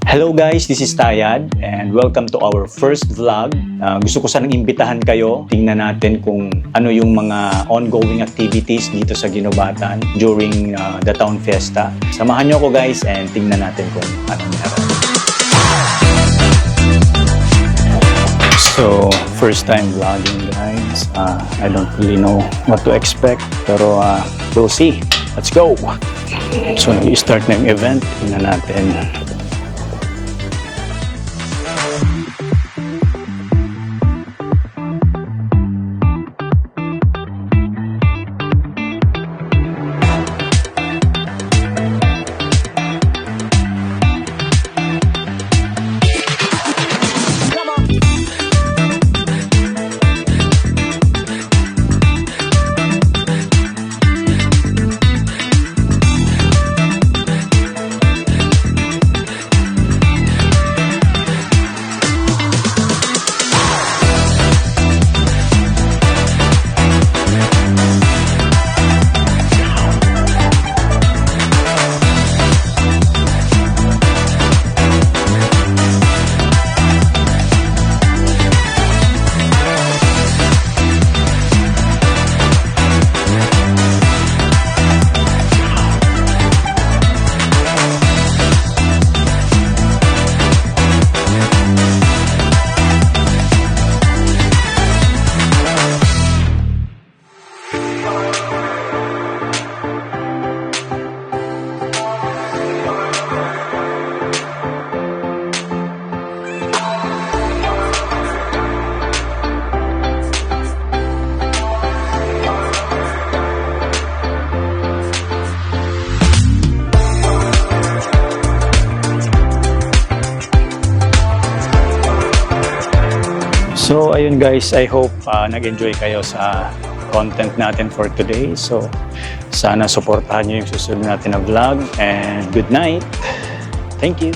Hello guys, this is Tayad and welcome to our first vlog. Gusto ko sanang imbitahan kayo. Tingnan natin kung ano yung mga ongoing activities dito sa Ginobatan during the Town Fiesta. Samahan nyo ko guys and tingnan natin kung anong meron. So, first time vlogging guys. I don't really know what to expect pero we'll see. Let's go! So, nag-start na yung event. Tingnan natin. So ayun guys, I hope nag-enjoy kayo sa content natin for today. So sana suportahan nyo yung susunod natin na vlog and good night. Thank you.